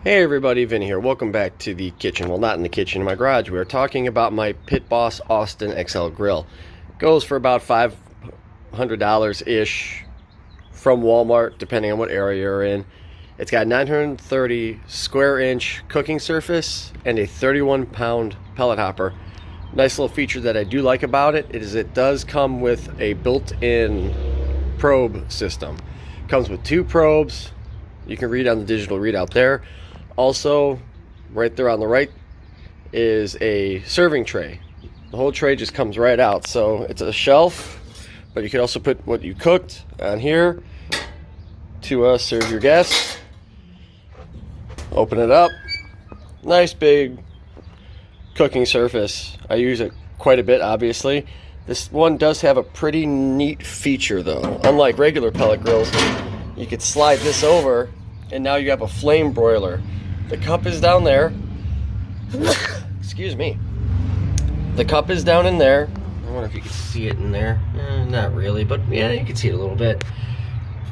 Hey everybody, Vinny here. Welcome back to the kitchen. Well, not in the kitchen, in my garage. We are talking about my Pit Boss Austin XL grill. Goes for about $500-ish from Walmart, depending on what area you're in. It's got 930 square inch cooking surface and a 31-pound pellet hopper. Nice little feature that I do like about it is it does come with a built-in probe system. Comes with 2 probes. You can read on the digital readout there. Also, right there on the right is a serving tray. The whole tray just comes right out. So it's a shelf, but you can also put what you cooked on here to serve your guests. Open it up. Nice big cooking surface. I use it quite a bit, obviously. This one does have a pretty neat feature though. Unlike regular pellet grills, you could slide this over and now you have a flame broiler. The cup is down there. Excuse me. The cup is down in there. I wonder if you can see it in there. Not really, but yeah, you can see it a little bit.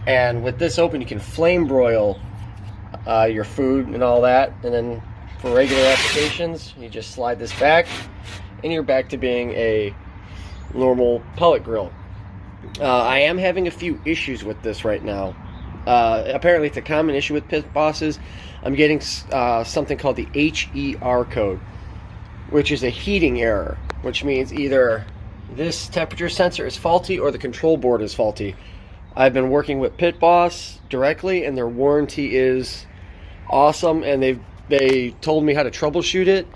And with this open, you can flame broil your food and all that. And then for regular applications, you just slide this back and you're back to being a normal pellet grill. I am having a few issues with this right now. Apparently it's a common issue with Pit Bosses. I'm getting something called the HER code, which is a heating error, which means either this temperature sensor is faulty or the control board is faulty. I've been working with Pit Boss directly and their warranty is awesome, and they told me how to troubleshoot it.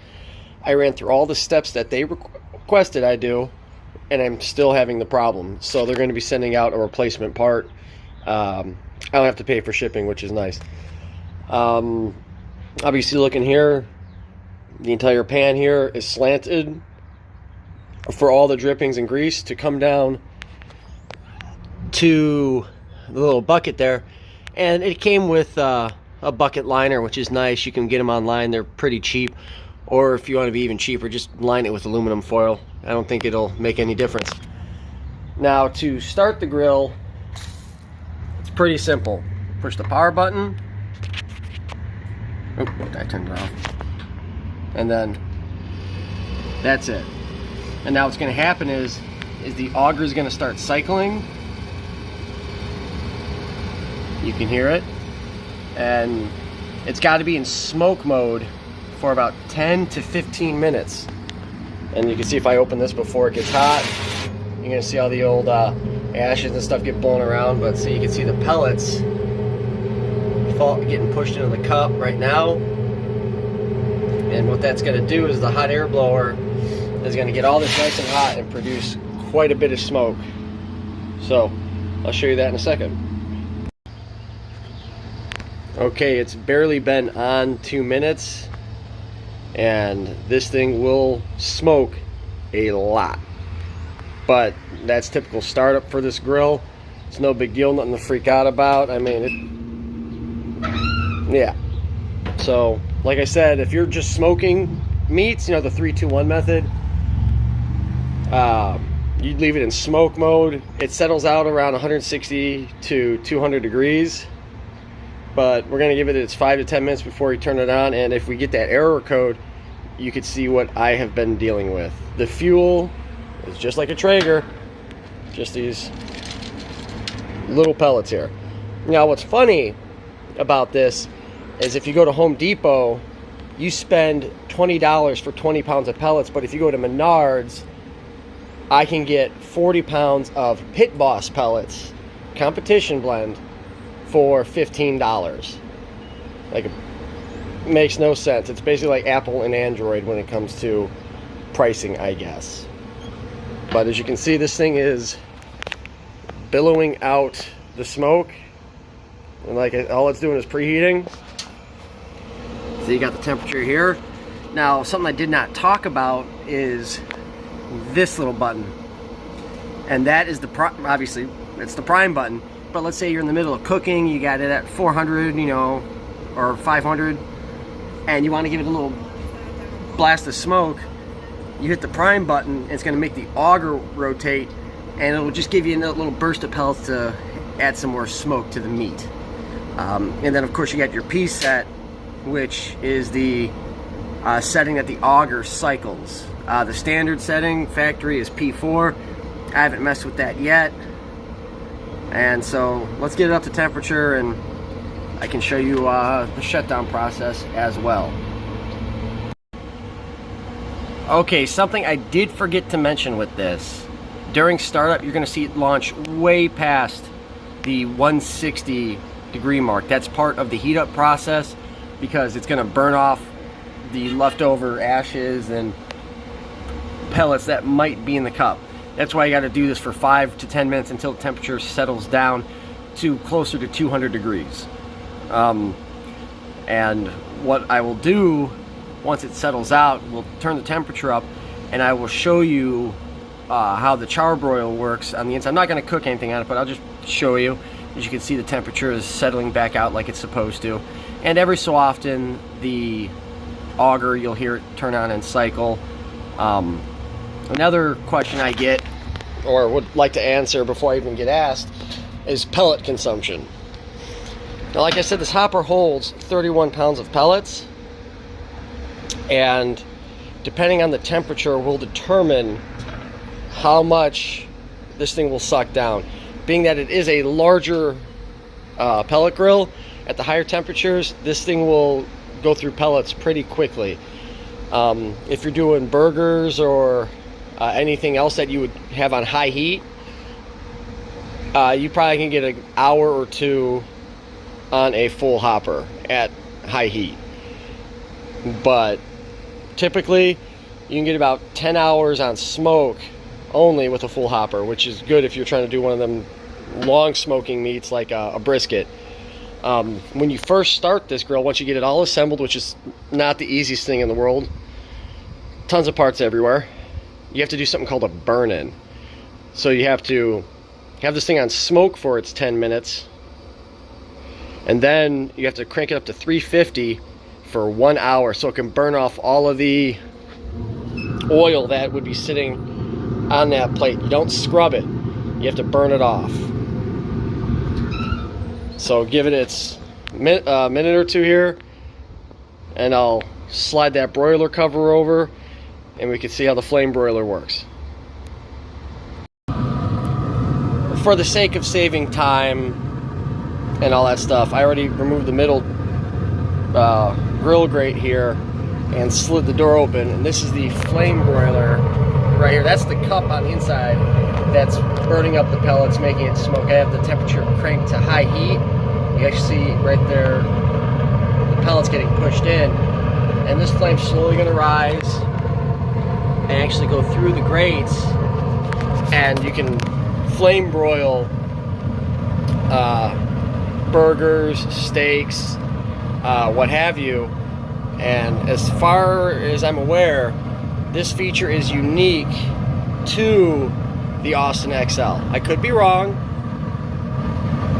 I ran through all the steps that they requested I do, and I'm still having the problem. So they're going to be sending out a replacement part. I don't have to pay for shipping, which is nice. Obviously, looking here, the entire pan here is slanted for all the drippings and grease to come down to the little bucket there. And it came with a bucket liner, which is nice. You can get them online. They're pretty cheap. Or if you want to be even cheaper, just line it with aluminum foil. I don't think it'll make any difference. Now, to start the grill, it's pretty simple. Push the power button. Oh, I turned it off. And then that's it. And now what's going to happen is the auger is going to start cycling. You can hear it. And it's got to be in smoke mode for about 10 to 15 minutes. And you can see if I open this before it gets hot, you're going to see all the old ashes and stuff get blown around. But see, you can see the pellets getting pushed into the cup right now. And what that's going to do is the hot air blower is going to get all this nice and hot and produce quite a bit of smoke. So I'll show you that in a second. Okay, it's barely been on 2 minutes and this thing will smoke a lot, but that's typical startup for this grill. It's no big deal, nothing to freak out about. I mean, yeah. So like I said, if you're just smoking meats, you know, the 3-2-1 method, you'd leave it in smoke mode. It settles out around 160 to 200 degrees, but we're going to give it its 5 to 10 minutes before we turn it on. And if we get that error code, you could see what I have been dealing with. The fuel is just like a Traeger, just these little pellets here. Now what's funny about this is if you go to Home Depot, you spend $20 for 20 pounds of pellets, but if you go to Menards, I can get 40 pounds of Pit Boss pellets, competition blend, for $15. Like, it makes no sense. It's basically like Apple and Android when it comes to pricing, I guess. But as you can see, this thing is billowing out the smoke, and like all it's doing is preheating. So you got the temperature here. Now, something I did not talk about is this little button, and that is obviously it's the prime button. But let's say you're in the middle of cooking, you got it at 400, you know, or 500, and you want to give it a little blast of smoke. You hit the prime button, it's going to make the auger rotate, and it'll just give you a little burst of pellets to add some more smoke to the meat. And then of course you got your piece set which is the setting that the auger cycles. The standard setting factory is P4. I haven't messed with that yet. And so let's get it up to temperature, and I can show you the shutdown process as well. Okay, something I did forget to mention with this. During startup, you're going to see it launch way past the 160 degree mark. That's part of the heat up process because it's going to burn off the leftover ashes and pellets that might be in the cup. That's why you got to do this for 5 to 10 minutes until the temperature settles down to closer to 200 degrees. And what I will do once it settles out, we'll turn the temperature up, and I will show you how the charbroil works on the inside. I'm not going to cook anything on it, but I'll just show you. As you can see, the temperature is settling back out like it's supposed to. And every so often, the auger, you'll hear it turn on and cycle. Another question I get, or would like to answer before I even get asked, is pellet consumption. Now, like I said, this hopper holds 31 pounds of pellets, and depending on the temperature will determine how much this thing will suck down. Being that it is a larger pellet grill, at the higher temperatures, this thing will go through pellets pretty quickly. If you're doing burgers or anything else that you would have on high heat, you probably can get an hour or two on a full hopper at high heat. But typically, you can get about 10 hours on smoke only with a full hopper, which is good if you're trying to do one of them long smoking meats like a brisket. When you first start this grill, once you get it all assembled, which is not the easiest thing in the world, tons of parts everywhere, you have to do something called a burn-in. So you have to have this thing on smoke for its 10 minutes, and then you have to crank it up to 350 for 1 hour so it can burn off all of the oil that would be sitting on that plate. You don't scrub it, you have to burn it off. So give it its minute or two here, and I'll slide that broiler cover over, and we can see how the flame broiler works. For the sake of saving time and all that stuff, I already removed the middle grill grate here and slid the door open, and this is the flame broiler right here. That's the cup on the inside that's burning up the pellets, making it smoke. I have the temperature cranked to high heat. You actually see right there the pellets getting pushed in, and this flame's slowly going to rise and actually go through the grates, and you can flame broil burgers, steaks, what have you. And as far as I'm aware, this feature is unique to the Austin XL. I could be wrong,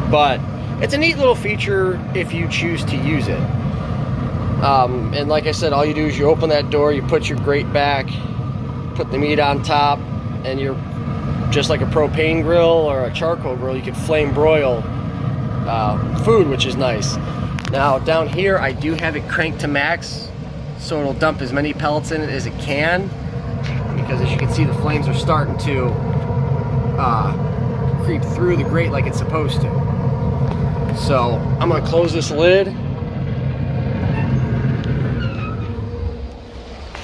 but it's a neat little feature if you choose to use it. And like I said, all you do is you open that door, you put your grate back, put the meat on top, and you're just like a propane grill or a charcoal grill. You can flame broil food, which is nice. Now down here, I do have it cranked to max, so it'll dump as many pellets in it as it can, because as you can see, the flames are starting to creep through the grate like it's supposed to. So I'm gonna close this lid,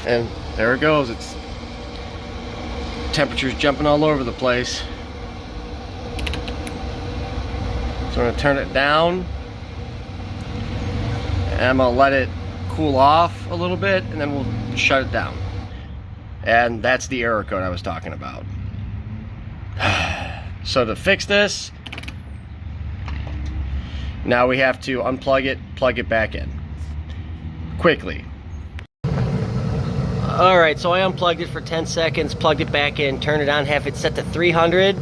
and there it goes. It's temperature's jumping all over the place. So I'm gonna turn it down, and I'm gonna let it cool off a little bit, and then we'll shut it down. And that's the error code I was talking about. So to fix this, now we have to unplug it, plug it back in quickly. Alright, so I unplugged it for 10 seconds, plugged it back in, turned it on, have it set to 300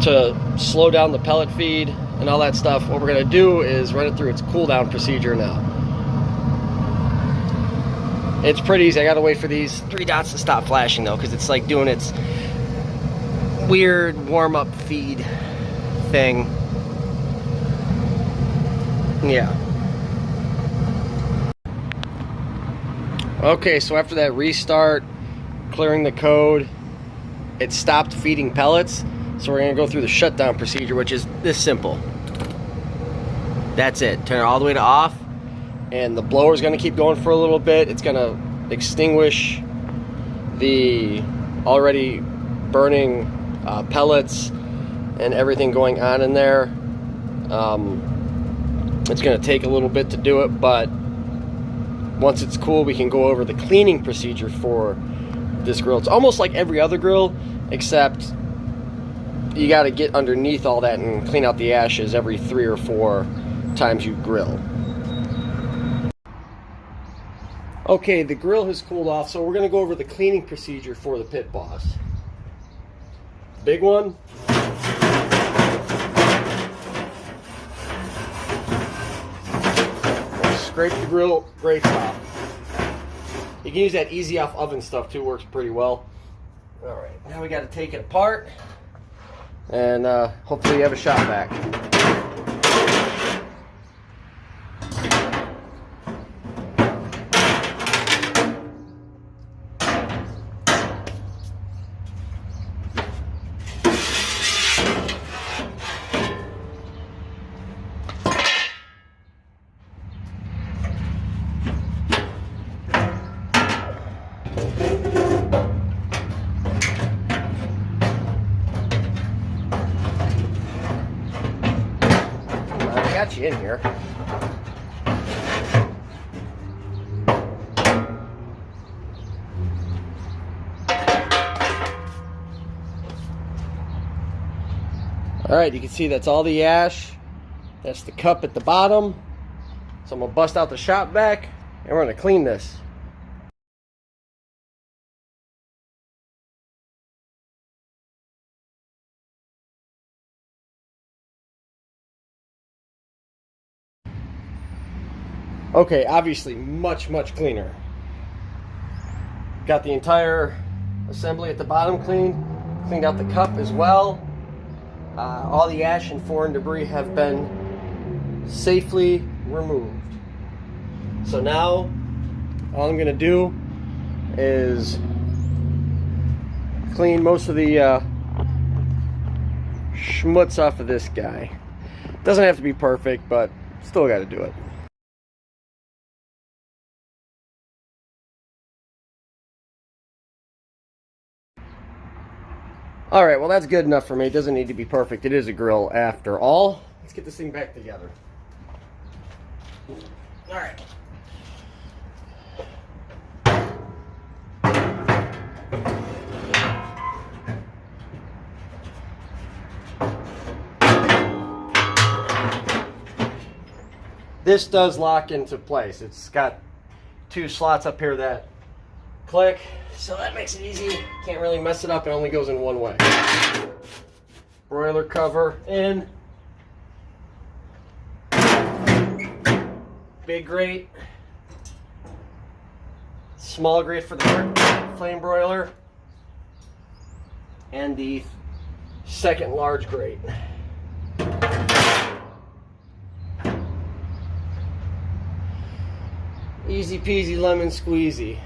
to slow down the pellet feed and all that stuff. What we're going to do is run it through its cool down procedure now. It's pretty easy. I got to wait for these 3 dots to stop flashing though, because it's like doing its weird warm-up feed thing. Yeah. Okay, so after that restart, clearing the code, it stopped feeding pellets. So we're gonna go through the shutdown procedure, which is this simple. That's it. Turn it all the way to off, and the blower's gonna keep going for a little bit. It's gonna extinguish the already burning pellets and everything going on in there. It's gonna take a little bit to do it, but once it's cool, we can go over the cleaning procedure for this grill. It's almost like every other grill, except you got to get underneath all that and clean out the ashes every 3 or 4 times you grill. Okay, the grill has cooled off, so we're going to go over the cleaning procedure for the Pit Boss. Big one. Scrape the grill, great top. You can use that easy off oven stuff too, works pretty well. Alright, now we got to take it apart, and hopefully you have a shot back. Got you in here. All right, you can see that's all the ash. That's the cup at the bottom. So I'm gonna bust out the shop vac and we're gonna clean this. Okay, obviously much cleaner. Got the entire assembly at the bottom cleaned out the cup as well. All the ash and foreign debris have been safely removed. So now all I'm gonna do is clean most of the schmutz off of this guy. Doesn't have to be perfect, but still got to do it. Alright, well that's good enough for me. It doesn't need to be perfect. It is a grill after all. Let's get this thing back together. Alright. This does lock into place. It's got 2 slots up here that click, so that makes it easy. Can't really mess it up. It only goes in one way. Broiler cover in. Big grate. Small grate for the flame broiler. And the second large grate. Easy peasy lemon squeezy.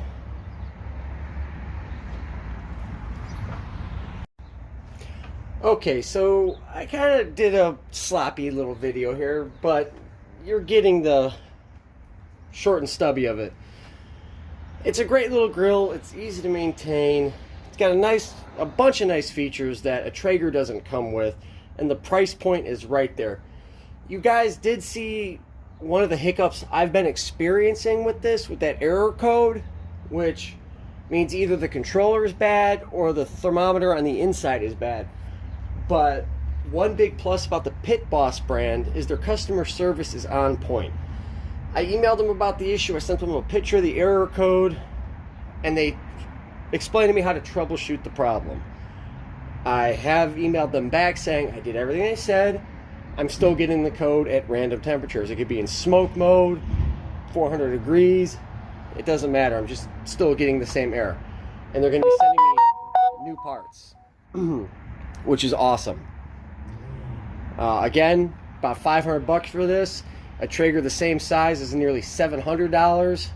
Okay, so I kind of did a sloppy little video here, but you're getting the short and stubby of it. It's a great little grill. It's easy to maintain. It's got a bunch of nice features that a Traeger doesn't come with, and the price point is right there. You guys did see one of the hiccups I've been experiencing with this, with that error code, which means either the controller is bad or the thermometer on the inside is bad. But one big plus about the Pit Boss brand is their customer service is on point. I emailed them about the issue. I sent them a picture of the error code, and they explained to me how to troubleshoot the problem. I have emailed them back saying I did everything they said. I'm still getting the code at random temperatures. It could be in smoke mode, 400 degrees. It doesn't matter. I'm just still getting the same error. And they're going to be sending me new parts, which is awesome. Again, about $500 for this. A Traeger the same size is nearly $700.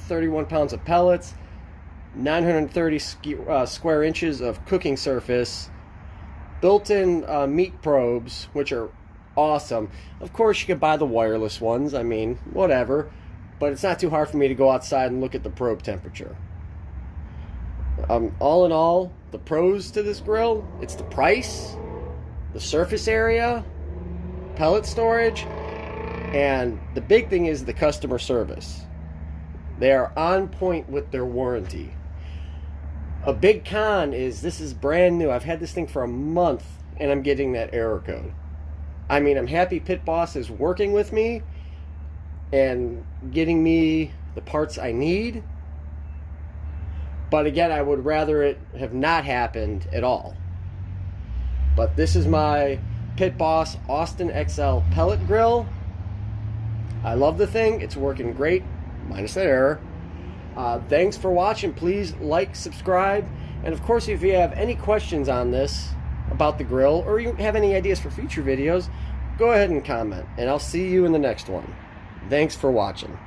31 pounds of pellets, 930 square inches of cooking surface, built-in meat probes, which are awesome. Of course, you could buy the wireless ones. I mean, whatever. But it's not too hard for me to go outside and look at the probe temperature. All in all, the pros to this grill, it's the price, the surface area, pellet storage, and the big thing is the customer service. They are on point with their warranty. A big con is this is brand new. I've had this thing for a month and I'm getting that error code. I mean, I'm happy Pit Boss is working with me and getting me the parts I need. But again, I would rather it have not happened at all. But this is my Pit Boss Austin XL pellet grill. I love the thing. It's working great, minus that error. Thanks for watching. Please like, subscribe, and of course, if you have any questions on this about the grill, or you have any ideas for future videos, go ahead and comment, and I'll see you in the next one. Thanks for watching.